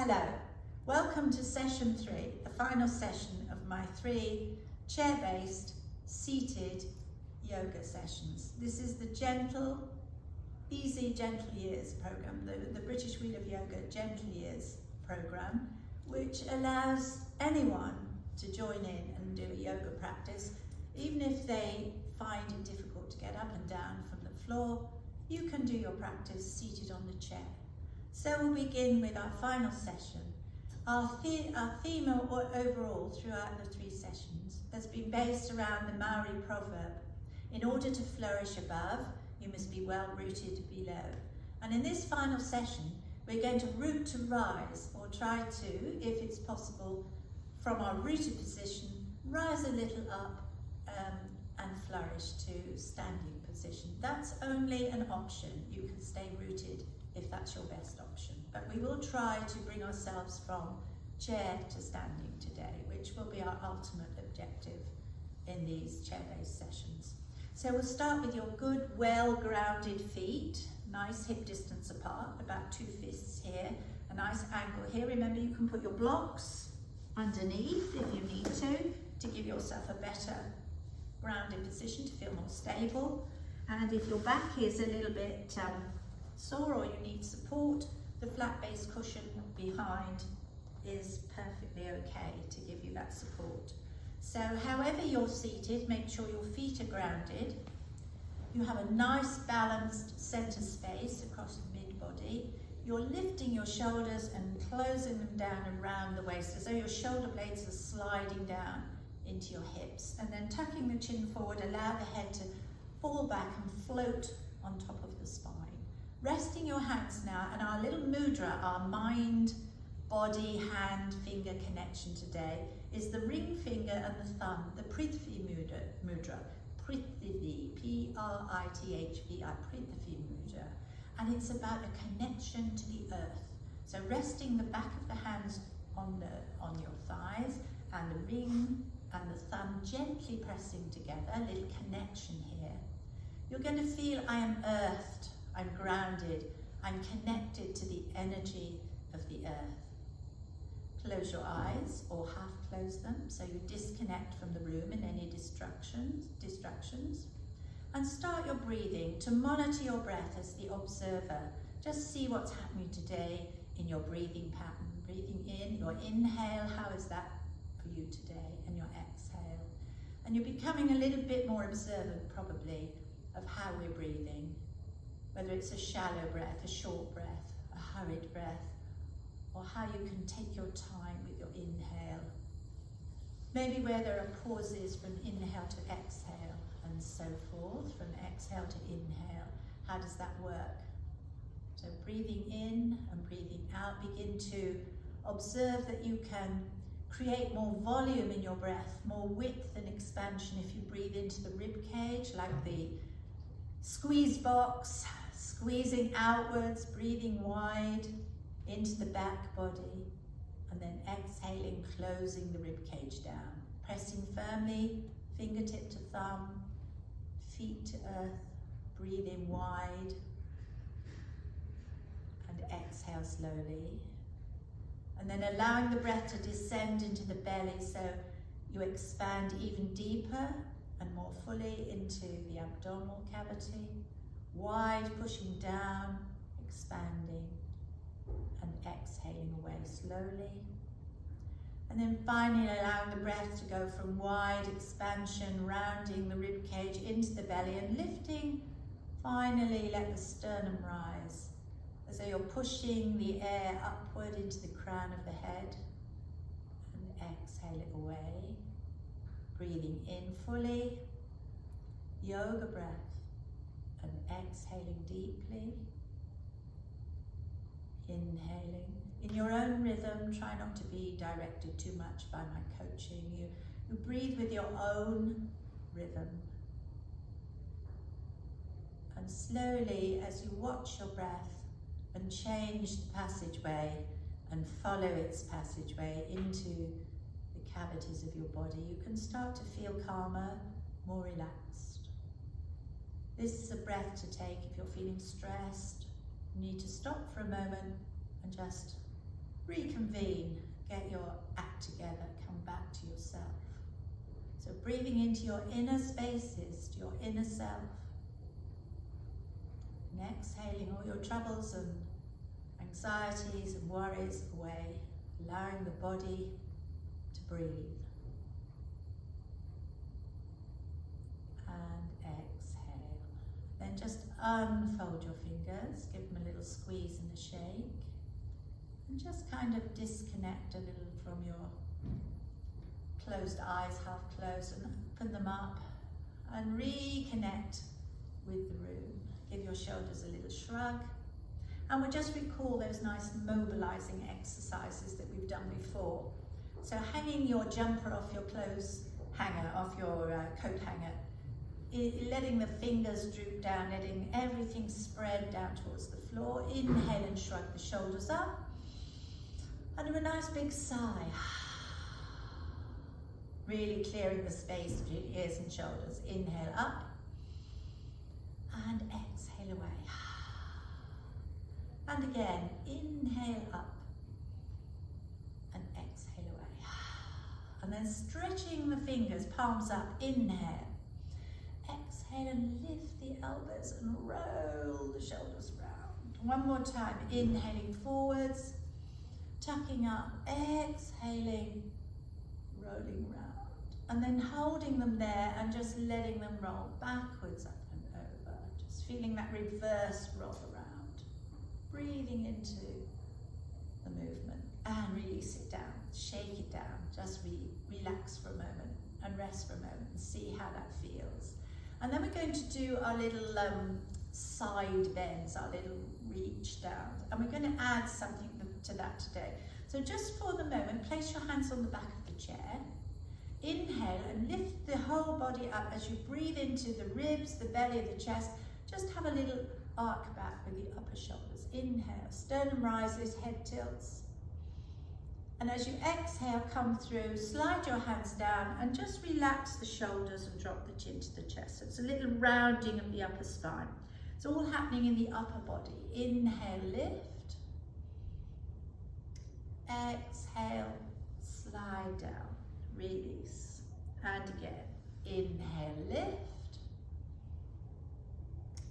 Hello, welcome to session 3, the final session of my 3 chair-based seated yoga sessions. This is the Easy Gentle Years program, the British Wheel of Yoga Gentle Years program, which allows anyone to join in and do a yoga practice, even if they find it difficult to get up and down from the floor. You can do your practice seated on the chair. So we'll begin with our final session. Our theme overall throughout the 3 sessions has been based around the Maori proverb, in order to flourish above, you must be well rooted below. And in this final session, we're going to root to rise, or try to, if it's possible, from our rooted position, rise a little up and flourish to standing position. That's only an option. You can stay rooted if that's your best option. But we will try to bring ourselves from chair to standing today, which will be our ultimate objective in these chair-based sessions. So we'll start with your good, well-grounded feet, nice hip distance apart, about 2 fists here, a nice angle here. Remember, you can put your blocks underneath if you need to give yourself a better grounded position, to feel more stable. And if your back is a little bit sore or you need support, the flat base cushion behind is perfectly okay to give you that support. So however you're seated, make sure your feet are grounded. You have a nice balanced center space across the mid-body. You're lifting your shoulders and closing them down around the waist, as though your shoulder blades are sliding down into your hips. And then tucking the chin forward, allow the head to fall back and float on top of the spine. Resting your hands now, and our little mudra, our mind, body, hand, finger connection today, is the ring finger and the thumb, the Prithvi mudra. Prithvi, P-R-I-T-H-V-I, Prithvi mudra. And it's about a connection to the earth. So resting the back of the hands on your thighs, and the ring and the thumb gently pressing together, a little connection here. You're going to feel I am earthed, I'm grounded, I'm connected to the energy of the earth. Close your eyes or half close them so you disconnect from the room and any distractions. And start your breathing to monitor your breath as the observer. Just see what's happening today in your breathing pattern. Breathing in, your inhale, how is that for you today? And your exhale. And you're becoming a little bit more observant probably of how we're breathing. Whether it's a shallow breath, a short breath, a hurried breath, or how you can take your time with your inhale. Maybe where there are pauses from inhale to exhale and so forth, from exhale to inhale. How does that work? So breathing in and breathing out, begin to observe that you can create more volume in your breath, more width and expansion if you breathe into the rib cage, like the squeeze box, squeezing outwards, breathing wide into the back body, and then exhaling, closing the rib cage down. Pressing firmly, fingertip to thumb, feet to earth, breathing wide, and exhale slowly. And then allowing the breath to descend into the belly so you expand even deeper and more fully into the abdominal cavity. Wide, pushing down, expanding, and exhaling away slowly. And then finally allowing the breath to go from wide expansion, rounding the rib cage into the belly, and lifting. Finally, let the sternum rise, as though you're pushing the air upward into the crown of the head, and exhale it away. Breathing in fully, yoga breath, and exhaling deeply. Inhaling in your own rhythm. Try not to be directed too much by my coaching. You breathe with your own rhythm. And slowly, as you watch your breath and change the passageway and follow its passageway into the cavities of your body, you can start to feel calmer, more relaxed. This is a breath to take if you're feeling stressed. You need to stop for a moment and just reconvene, get your act together, come back to yourself. So breathing into your inner spaces, to your inner self. And exhaling all your troubles and anxieties and worries away, allowing the body to breathe. And exhale. Then just unfold your fingers, give them a little squeeze and a shake. And just kind of disconnect a little from your closed eyes, half closed, and open them up and reconnect with the room. Give your shoulders a little shrug. And we'll just recall those nice mobilizing exercises that we've done before. So hanging your jumper off your clothes hanger, off your coat hanger, letting the fingers droop down, letting everything spread down towards the floor. Inhale and shrug the shoulders up. And do a nice big sigh. Really clearing the space between ears and shoulders. Inhale up and exhale away. And again, inhale up and exhale away. And then stretching the fingers, palms up, inhale. Exhale and lift the elbows and roll the shoulders round. One more time, inhaling forwards, tucking up, exhaling, rolling round. And then holding them there and just letting them roll backwards, up and over. Just feeling that reverse roll around. Breathing into the movement and release it down, shake it down. Just relax for a moment and rest for a moment and see how that feels. And then we're going to do our little side bends, our little reach down. And we're going to add something to that today. So just for the moment, place your hands on the back of the chair. Inhale and lift the whole body up as you breathe into the ribs, the belly, the chest. Just have a little arc back with the upper shoulders. Inhale, sternum rises, head tilts. And as you exhale, come through, slide your hands down and just relax the shoulders and drop the chin to the chest. So it's a little rounding of the upper spine. It's all happening in the upper body. Inhale, lift. Exhale, slide down, release. And again, inhale, lift.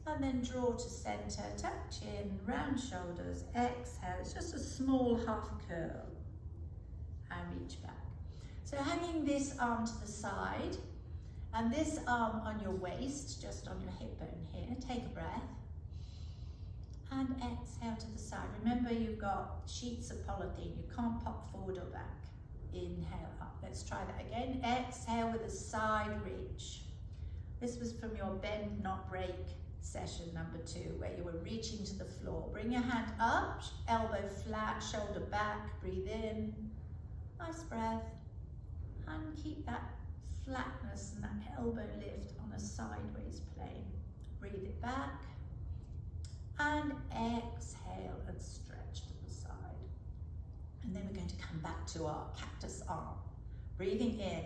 And then draw to center, tuck chin, round shoulders, exhale. It's just a small half curl. And reach back. So hanging this arm to the side and this arm on your waist, just on your hip bone here. Take a breath. And exhale to the side. Remember, you've got sheets of polythene. You can't pop forward or back. Inhale up. Let's try that again. Exhale with a side reach. This was from your bend, not break session number 2, where you were reaching to the floor. Bring your hand up, elbow flat, shoulder back. Breathe in. Nice breath. And keep that flatness and that elbow lift on a sideways plane. Breathe it back. And exhale and stretch to the side. And then we're going to come back to our cactus arm. Breathing in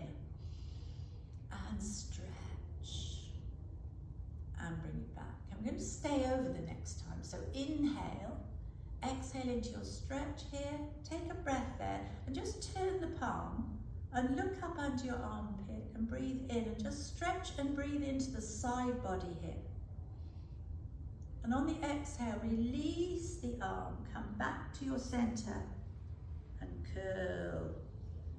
and stretch and bring it back. And we're going to stay over the next time. So inhale, exhale into your stretch here. Take a breath there and just turn the palm and look up under your armpit and breathe in and just stretch and breathe into the side body here. And on the exhale, release the arm, come back to your center and curl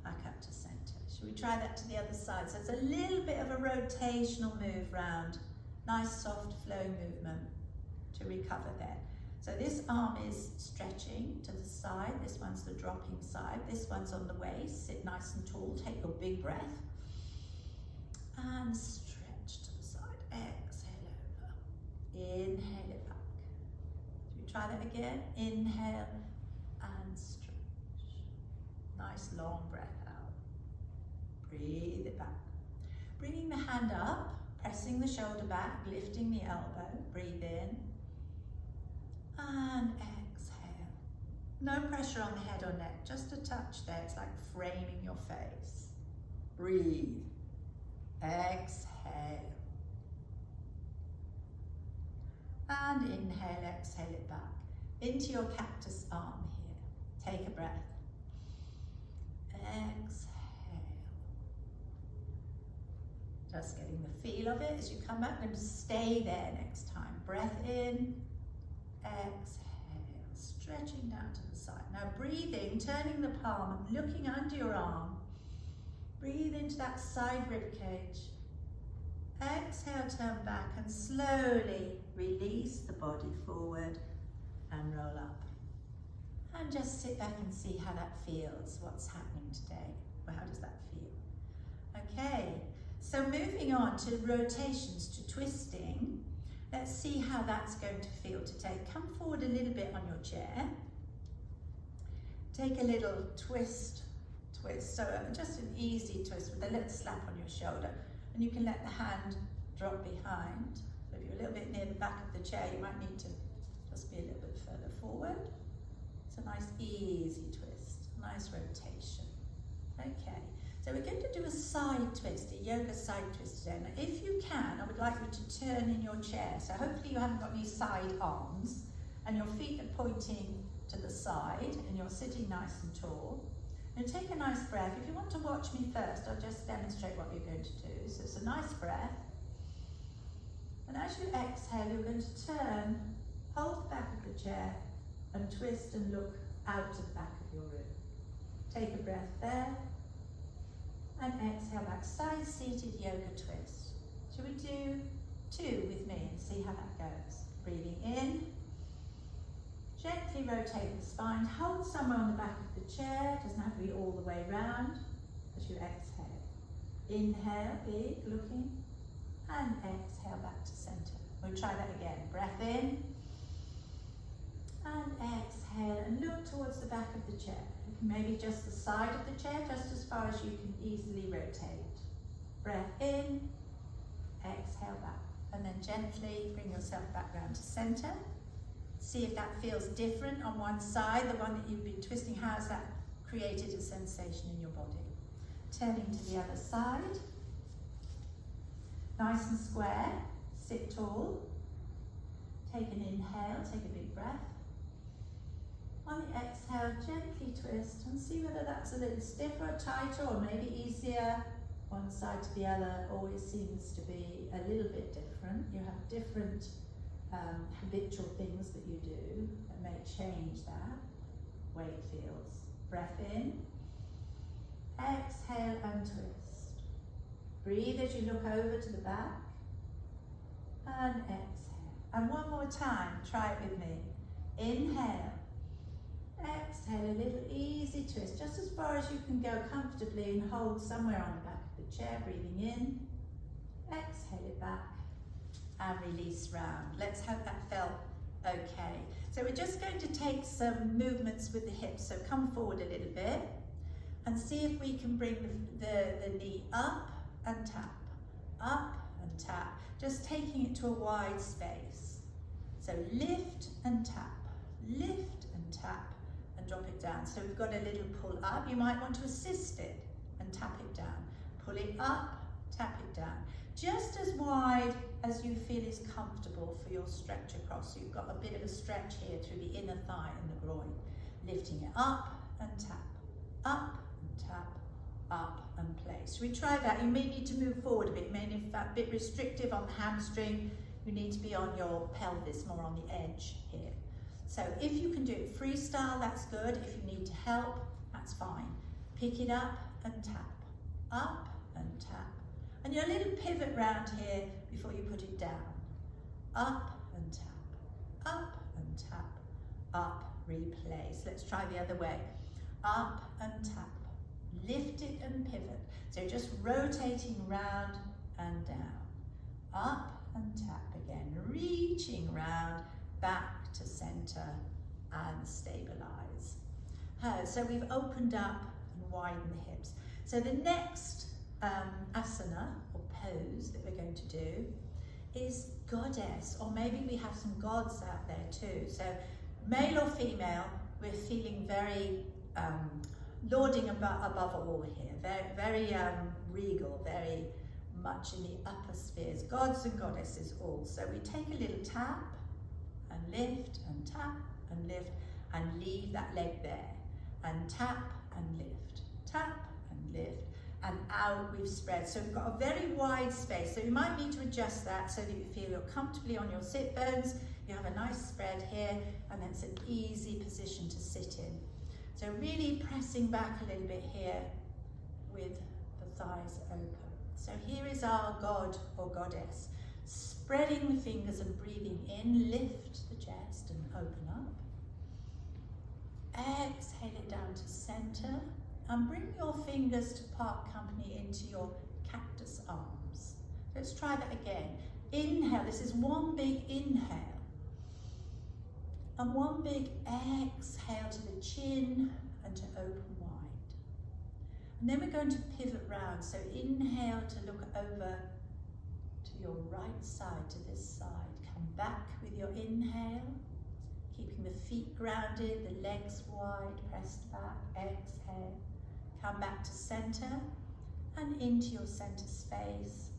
back up to center. Should we try that to the other side? So it's a little bit of a rotational move round. Nice soft flow movement to recover there. So this arm is stretching to the side. This one's the dropping side. This one's on the waist. Sit nice and tall. Take your big breath. And stretch to the side. Exhale over. Inhale it back. Should we try that again? Inhale and stretch. Nice long breath out. Breathe it back. Bringing the hand up, pressing the shoulder back, lifting the elbow. Breathe in. And exhale. No pressure on the head or neck, just a touch there. It's like framing your face. Breathe. Exhale. And inhale, exhale it back. Into your cactus arm here. Take a breath. Exhale. Just getting the feel of it as you come back, and stay there next time. Breath in, exhale, stretching down to the side. Now breathing, turning the palm and looking under your arm. Breathe into that side rib cage. Exhale, turn back and slowly release the body forward and roll up. And just sit back and see how that feels, what's happening today. Well, how does that feel? Okay, so moving on to rotations, to twisting. Let's see how that's going to feel today. Come forward a little bit on your chair. Take a little twist. So just an easy twist with a little slap on your shoulder. And you can let the hand drop behind. So if you're a little bit near the back of the chair, you might need to just be a little bit further forward. It's a nice easy twist, nice rotation. Okay, so we're going to do a side twist, a yoga side twist today. Now if you can, I would like you to turn in your chair. So hopefully you haven't got any side arms and your feet are pointing to the side and you're sitting nice and tall. Now take a nice breath. If you want to watch me first, I'll just demonstrate what you're going to do. So it's a nice breath. And as you exhale, you're going to turn, hold the back of the chair and twist and look out to the back of your room. Take a breath there. And exhale back, side seated yoga twist. Shall we do 2 with me and see how that goes? Breathing in. Gently rotate the spine, hold somewhere on the back of the chair, doesn't have to be all the way round as you exhale. Inhale, big, looking, and exhale back to center. We'll try that again. Breath in, and exhale, and look towards the back of the chair. Maybe just the side of the chair, just as far as you can easily rotate. Breath in, exhale back, and then gently bring yourself back round to center. See if that feels different on one side, the one that you've been twisting. How has that created a sensation in your body? Turning to the other side. Nice and square, sit tall. Take an inhale, take a big breath. On the exhale, gently twist and see whether that's a little stiffer or tighter or maybe easier. One side to the other always seems to be a little bit different. You have different habitual things that you do that may change that way it feels. Breath in, exhale and twist. Breathe as you look over to the back and exhale. And one more time, try it with me. Inhale, exhale, a little easy twist, just as far as you can go comfortably, and hold somewhere on the back of the chair. Breathing in, exhale it back, and release round. Let's hope that felt okay. So we're just going to take some movements with the hips. So come forward a little bit and see if we can bring the knee up and tap, just taking it to a wide space. So lift and tap, and drop it down. So we've got a little pull up. You might want to assist it and tap it down. Pull it up, tap it down. Just as wide as you feel is comfortable for your stretch across. So you've got a bit of a stretch here through the inner thigh and the groin. Lifting it up and tap, up and place. We try that. You may need to move forward a bit. You may need that a bit restrictive on the hamstring. You need to be on your pelvis, more on the edge here. So if you can do it freestyle, that's good. If you need to help, that's fine. Pick it up and tap, up and tap. And your little pivot round here before you put it down. Up and tap, up, replace. Let's try the other way. Up and tap, lift it and pivot. So just rotating round and down. Up and tap again, reaching round, back to center and stabilize. So we've opened up and widened the hips. So the next asana or pose that we're going to do is goddess, or maybe we have some gods out there too. So male or female, we're feeling very lauding above all here, very regal, very much in the upper spheres, gods and goddesses all. So we take a little tap and lift and tap and lift and leave that leg there. and tap and lift, tap and lift, and out we've spread. So we've got a very wide space. So you might need to adjust that so that you feel you're comfortably on your sit bones. You have a nice spread here, and that's an easy position to sit in. So really pressing back a little bit here with the thighs open. So here is our God or goddess. Spreading the fingers and breathing in, lift the chest and open up. Exhale it down to center and bring your fingers to part company into your cactus arms. Let's try that again. Inhale, this is one big inhale. And one big exhale to the chin and to open wide. And then we're going to pivot round. So inhale to look over to your right side, to this side. Come back with your inhale, keeping the feet grounded, the legs wide, pressed back. Exhale. Come back to center and into your center space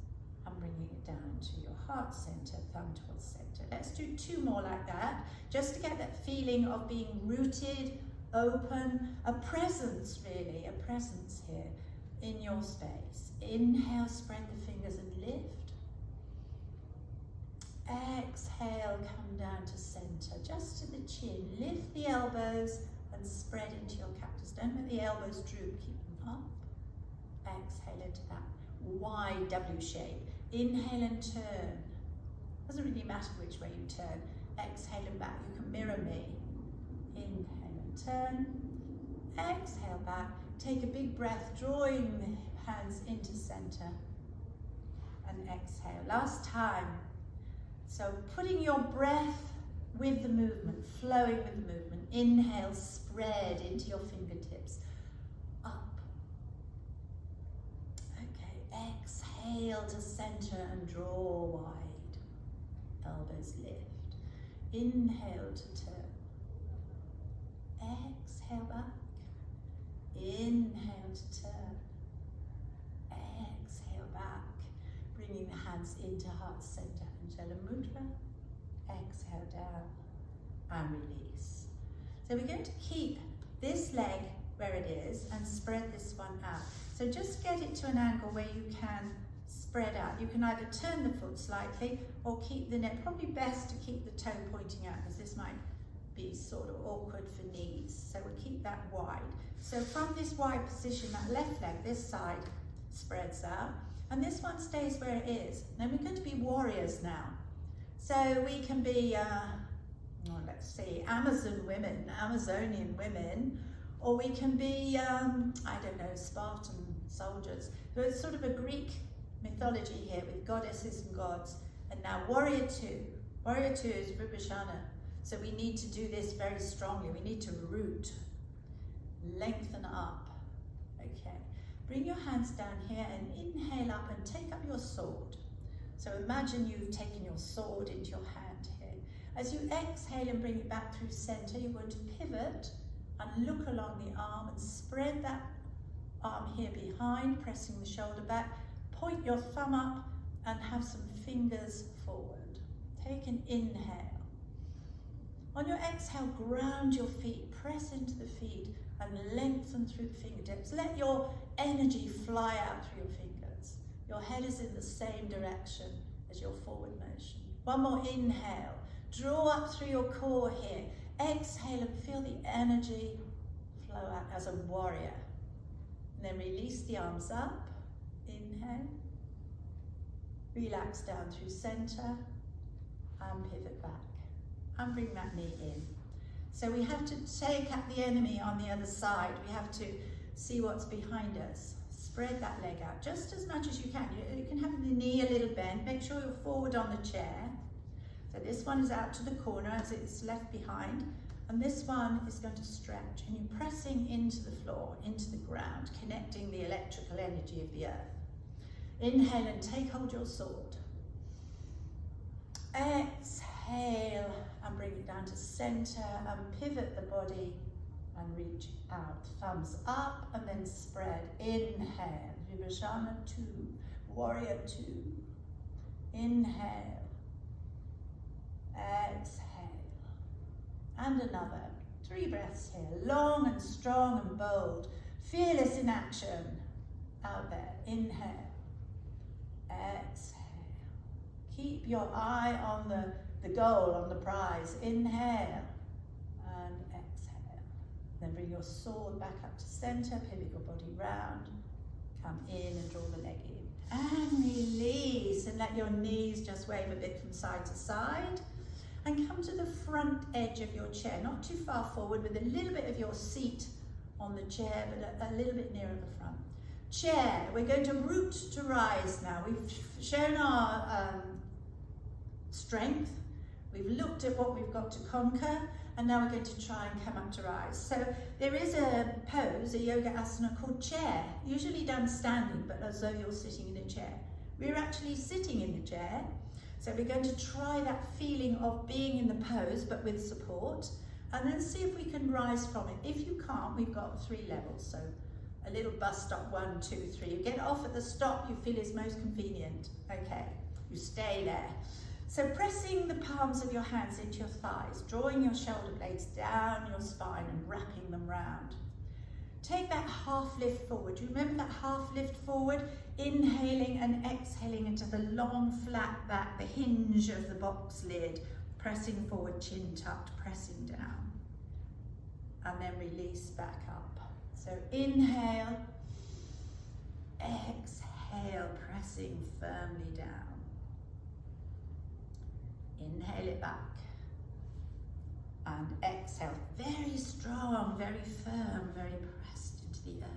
and bringing it down to your heart center, thumb towards center. Let's do 2 more like that, just to get that feeling of being rooted, open, a presence really, a presence here in your space. Inhale, spread the fingers and lift. Exhale, come down to center, just to the chin. Lift the elbows and spread into your cactus. Don't let the elbows droop, keep them up. Exhale into that wide W shape. Inhale and turn. Doesn't really matter which way you turn. Exhale and back. You can mirror me. Inhale and turn. Exhale back. Take a big breath, drawing the hands into center. And exhale. Last time. So putting your breath with the movement, flowing with the movement. Inhale, spread into your fingertips. Up. Okay, exhale to center and draw wide. Elbows lift. Inhale to turn. Exhale back. Inhale to turn. Exhale back. Bringing the hands into heart center. Anjala Mudra. Exhale down and release. So we're going to keep this leg where it is and spread this one out. So just get it to an angle where you can spread out. You can either turn the foot slightly or keep the neck. Probably best to keep the toe pointing out because this might be sort of awkward for knees. So we'll keep that wide. So from this wide position, that left leg, this side spreads out and this one stays where it is. Then we're going to be warriors now. So we can be, let's see, Amazonian women, or we can be, I don't know, Spartan soldiers. So it's sort of a Greek mythology here with goddesses and gods. And now warrior 2. Warrior 2 is Vipassana. So we need to do this very strongly. We need to root, lengthen up. Okay. Bring your hands down here and inhale up and take up your sword. So imagine you've taken your sword into your hand here. As you exhale and bring it back through center, you're going to pivot and look along the arm and spread that arm here behind, pressing the shoulder back. Point your thumb up and have some fingers forward. Take an inhale. On your exhale, ground your feet, press into the feet and lengthen through the fingertips. Let your energy fly out through your fingers. Your head is in the same direction as your forward motion. One more inhale. Draw up through your core here. Exhale and feel the energy flow out as a warrior. And then release the arms up. Inhale. Relax down through center and pivot back. And bring that knee in. So we have to take out the enemy on the other side. We have to see what's behind us. Spread that leg out just as much as you can. You can have the knee a little bent. Make sure you're forward on the chair. So this one is out to the corner as it's left behind. And this one is going to stretch. And you're pressing into the floor, into the ground, connecting the electrical energy of the earth. Inhale and take hold your sword. Exhale and bring it down to center and pivot the body and reach out. Thumbs up and then spread. Inhale. Vipassana 2. Warrior 2. Inhale. Exhale. And another. 3 breaths here. Long and strong and bold. Fearless in action. Out there. Inhale. Exhale. Keep your eye on the goal, on the prize. Inhale. And exhale. Then bring your sword back up to center. Pivot your body round. Come in and draw the leg in. And release. And let your knees just wave a bit from side to side. And come to the front edge of your chair, not too far forward, with a little bit of your seat on the chair, but a little bit nearer the front. Chair, we're going to root to rise now. We've shown our strength, we've looked at what we've got to conquer, and now we're going to try and come up to rise. So there is a pose, a yoga asana called chair, usually done standing, but as though you're sitting in a chair. We're actually sitting in the chair. So we're going to try that feeling of being in the pose, but with support, and then see if we can rise from it. If you can't, we've got 3 levels. So a little bus stop, 1, 2, 3. You get off at the stop you feel is most convenient. Okay, you stay there. So pressing the palms of your hands into your thighs, drawing your shoulder blades down your spine and wrapping them round. Take that half lift forward. You remember that half lift forward? Inhaling and exhaling into the long flat back, the hinge of the box lid, pressing forward, chin tucked, pressing down. And then release back up. So inhale, exhale, pressing firmly down. Inhale it back. And exhale, very strong, very firm, very pressed into the earth.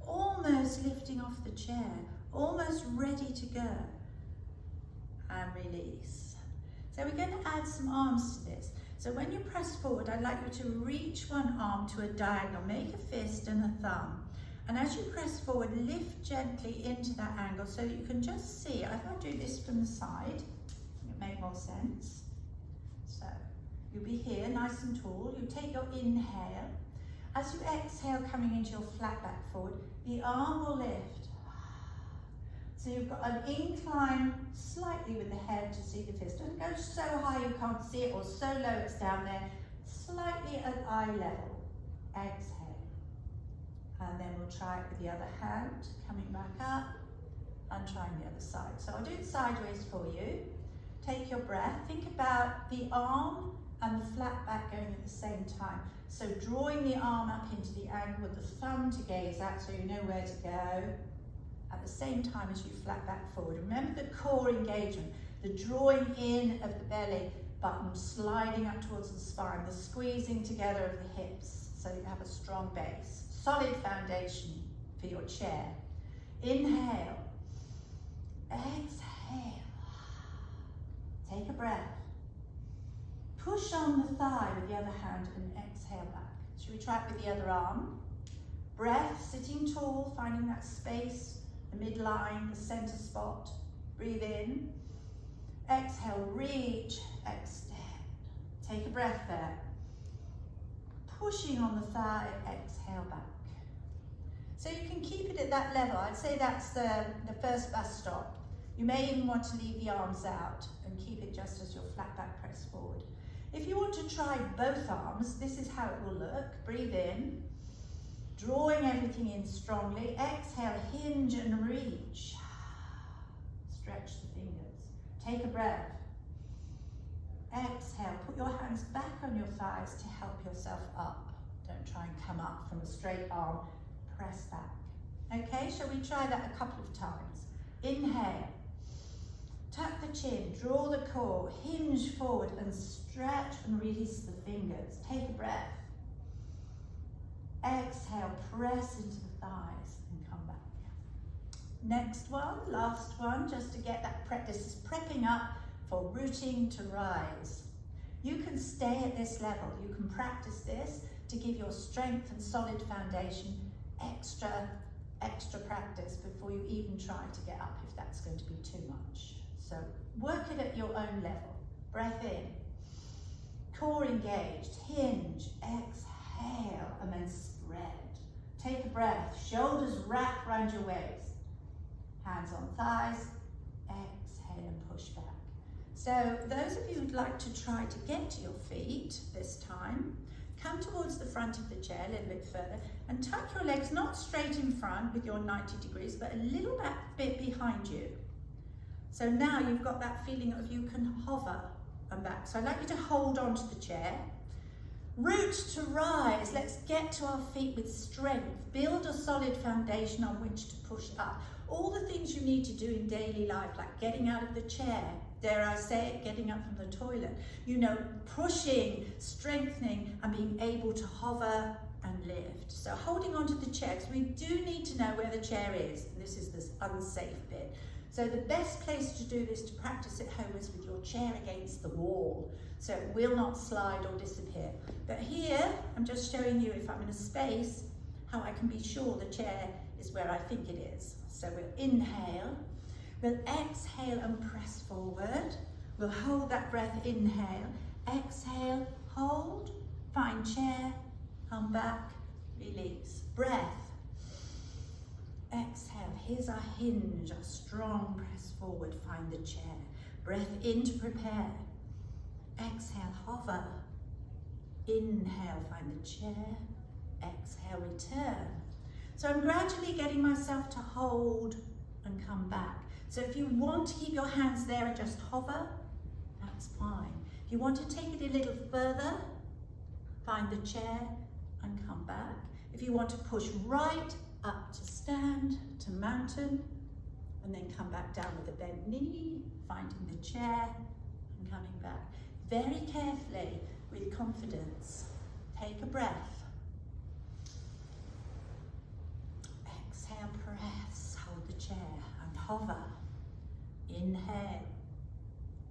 Almost lifting off the chair, almost ready to go. And release. So we're going to add some arms to this. So when you press forward, I'd like you to reach one arm to a diagonal, make a fist and a thumb. And as you press forward, lift gently into that angle so that you can just see. If I do this from the side, it make more sense. So you'll be here, nice and tall. You take your inhale. As you exhale, coming into your flat back forward, the arm will lift. So you've got an incline slightly with the head to see the fist. Don't go so high you can't see it, or so low it's down there. Slightly at eye level. Exhale. And then we'll try it with the other hand, coming back up and trying the other side. So I'll do it sideways for you. Take your breath. Think about the arm and the flat back going at the same time. So drawing the arm up into the angle with the thumb to gaze at so you know where to go. At the same time as you flat back forward. Remember the core engagement, the drawing in of the belly button, sliding up towards the spine, the squeezing together of the hips so you have a strong base. Solid foundation for your chair. Inhale. Exhale. Take a breath. Push on the thigh with the other hand and exhale back. Should we try it with the other arm? Breath, sitting tall, finding that space, the midline, the center spot. Breathe in. Exhale, reach, extend. Take a breath there. Pushing on the thigh, exhale back. So you can keep it at that level. I'd say that's the first bus stop. You may even want to leave the arms out and keep it just as your flat back press forward. If you want to try both arms, this is how it will look. Breathe in, drawing everything in strongly. Exhale, hinge and reach. Stretch the fingers. Take a breath. Exhale, put your hands back on your thighs to help yourself up. Don't try and come up from a straight arm. Press back. Okay, shall we try that a couple of times? Inhale. Tuck the chin, draw the core, hinge forward and stretch and release the fingers. Take a breath. Exhale, press into the thighs and come back. Next one, last one, just to get that prep. This is prepping up for rooting to rise. You can stay at this level. You can practice this to give your strength and solid foundation extra practice before you even try to get up if that's going to be too much. So work it at your own level. Breath in, core engaged, hinge, exhale, and then spread. Take a breath, shoulders wrap around your waist. Hands on thighs, exhale and push back. So those of you who'd like to try to get to your feet this time, come towards the front of the chair a little bit further and tuck your legs not straight in front with your 90 degrees, but a little bit behind you. So now you've got that feeling of you can hover and back. So I'd like you to hold on to the chair. Root to rise. Let's get to our feet with strength. Build a solid foundation on which to push up. All the things you need to do in daily life, like getting out of the chair, dare I say it, getting up from the toilet, you know, pushing, strengthening, and being able to hover and lift. So holding onto the chair, because we do need to know where the chair is, and this is this unsafe bit. So the best place to do this, to practice at home, is with your chair against the wall, so it will not slide or disappear. But here, I'm just showing you, if I'm in a space, how I can be sure the chair is where I think it is. So we'll inhale, we'll exhale and press forward. We'll hold that breath, inhale, exhale, hold, find chair, come back, release. Breath, exhale, here's our hinge, our strong press forward, find the chair. Breath in to prepare. Exhale, hover. Inhale, find the chair. Exhale, return. So I'm gradually getting myself to hold and come back. So if you want to keep your hands there and just hover, that's fine. If you want to take it a little further, find the chair and come back. If you want to push right up to stand, to mountain, and then come back down with a bent knee, finding the chair and coming back. Very carefully, with confidence. Take a breath. Exhale, press, hold the chair and hover. Inhale,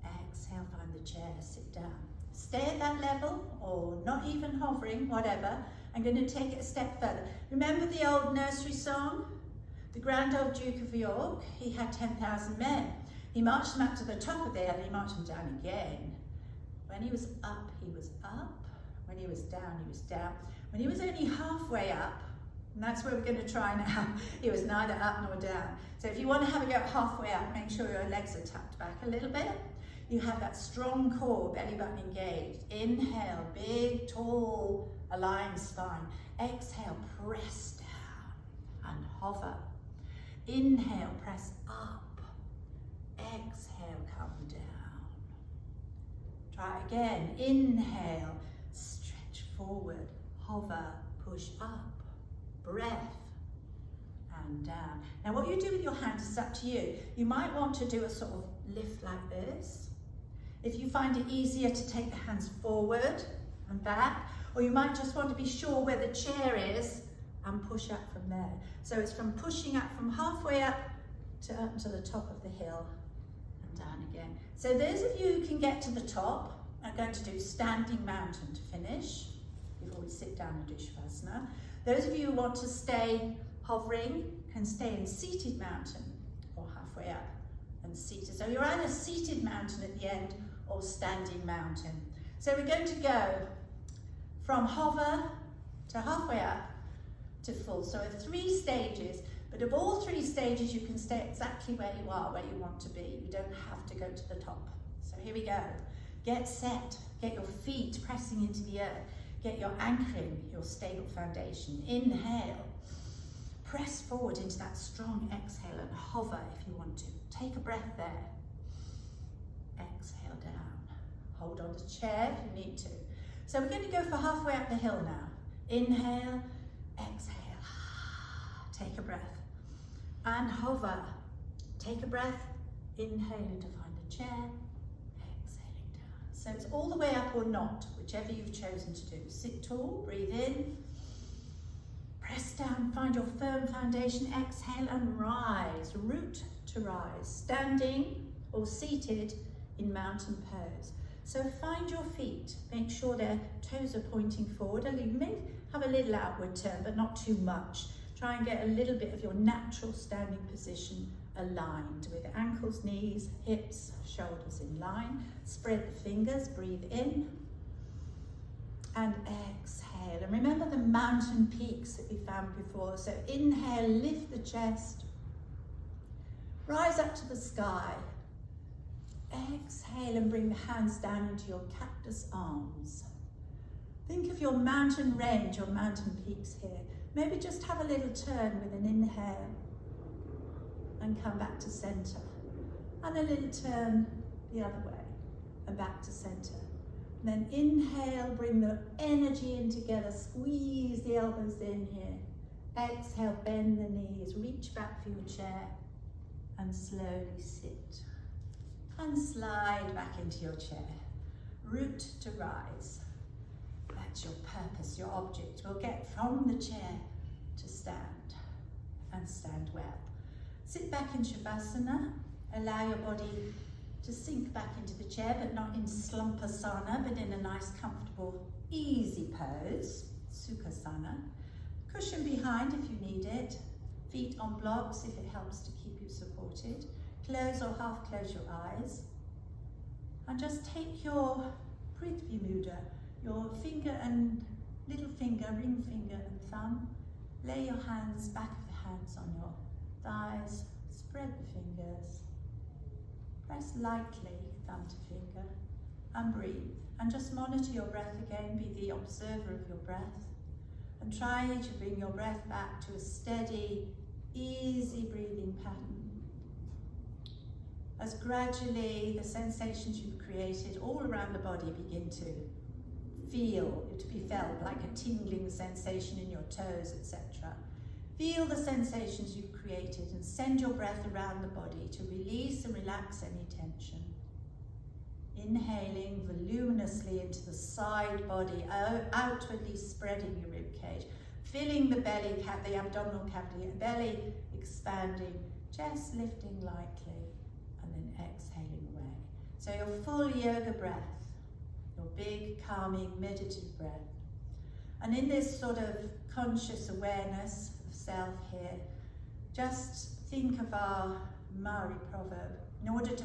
exhale, find the chair, sit down. Stay at that level, or not even hovering, whatever. I'm going to take it a step further. Remember the old nursery song? The grand old Duke of York, he had 10,000 men. He marched them up to the top of the hill, he marched them down again. When he was up, he was up. When he was down, he was down. When he was only halfway up, and that's where we're going to try now, he was neither up nor down. So if you want to have a go halfway up, make sure your legs are tucked back a little bit. You have that strong core, belly button engaged. Inhale, big, tall, aligned spine. Exhale, press down and hover. Inhale, press up. Exhale, come down. Try again. Inhale, stretch forward, hover, push up. Breath and down. Now what you do with your hands is up to you. You might want to do a sort of lift like this. If you find it easier to take the hands forward and back, or you might just want to be sure where the chair is and push up from there. So it's from pushing up from halfway up to the top of the hill and down again. So those of you who can get to the top are going to do standing mountain to finish before we sit down and do Shavasana. Those of you who want to stay hovering can stay in seated mountain or halfway up and seated. So you're either seated mountain at the end or standing mountain. So we're going to go from hover to halfway up to full. So 3 stages, but of all 3 stages you can stay exactly where you are, where you want to be. You don't have to go to the top. So here we go. Get set, get your feet pressing into the earth. Get your anchoring, your stable foundation. Inhale, press forward into that strong exhale and hover if you want to. Take a breath there. Exhale down. Hold on to the chair if you need to. So we're going to go for halfway up the hill now. Inhale, exhale. Take a breath. And hover. Take a breath. Inhaling to find a chair. So it's all the way up or not, whichever you've chosen to do. Sit tall, breathe in, press down, find your firm foundation, exhale and rise, root to rise, standing or seated in mountain pose. So find your feet, make sure their toes are pointing forward, and you may have a little outward turn, but not too much. Try and get a little bit of your natural standing position aligned with ankles, knees, hips, shoulders in line. Spread the fingers, breathe in and exhale. And remember the mountain peaks that we found before. So inhale, lift the chest, rise up to the sky. Exhale and bring the hands down into your cactus arms. Think of your mountain range, your mountain peaks here. Maybe just have a little turn with an inhale and come back to center. And a little turn the other way and back to center. And then inhale, bring the energy in together, squeeze the elbows in here. Exhale, bend the knees, reach back for your chair and slowly sit. And slide back into your chair. Root to rise. That's your purpose, your object. We'll get from the chair to stand and stand well. Sit back in Shavasana. Allow your body to sink back into the chair, but not in Slumpasana, but in a nice, comfortable, easy pose, Sukhasana. Cushion behind if you need it. Feet on blocks if it helps to keep you supported. Close or half close your eyes. And just take your Prithvi Mudra, your finger and little finger, ring finger and thumb. Lay your hands, back of the hands on your thighs. Spread the fingers. Press lightly, thumb to finger, and breathe. And just monitor your breath again, be the observer of your breath. And try to bring your breath back to a steady, easy breathing pattern. As gradually the sensations you've created all around the body begin to be felt, like a tingling sensation in your toes, etc. Feel the sensations you've created and send your breath around the body to release and relax any tension. Inhaling voluminously into the side body, outwardly spreading your rib cage, filling the belly, the abdominal cavity, belly expanding, chest lifting lightly, and then exhaling away. So your full yoga breath, your big, calming, meditative breath. And in this sort of conscious awareness of self here, just think of our Maori proverb. In order to